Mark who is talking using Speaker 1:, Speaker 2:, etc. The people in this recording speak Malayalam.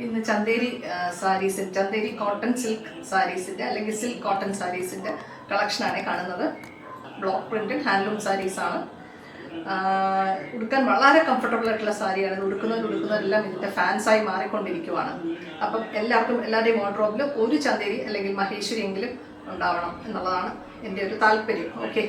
Speaker 1: ഇന്ന് ചന്തേരി സാരീസിൻ്റെ ചന്തേരി കോട്ടൺ സിൽക്ക് സാരീസിൻ്റെ അല്ലെങ്കിൽ സിൽക്ക് കോട്ടൺ സാരീസിൻ്റെ കളക്ഷനാണ് കാണുന്നത്. ബ്ലോക്ക് പ്രിൻറ്റഡ് ഹാൻഡ്ലൂം സാരീസാണ്. ഉടുക്കാൻ വളരെ കംഫർട്ടബിൾ ആയിട്ടുള്ള സാരിയാണ്. ഇത് ഉടുക്കുന്നവരെല്ലാം ഇതിൻ്റെ ഫാൻസായി മാറിക്കൊണ്ടിരിക്കുവാണ്. അപ്പം എല്ലാവരുടെയും വാർഡ്രോബിൽ ഒരു ചന്തേരി അല്ലെങ്കിൽ മഹേശ്വരി എങ്കിലും ഉണ്ടാവണം എന്നുള്ളതാണ് എൻ്റെ ഒരു താല്പര്യം. ഓക്കെ.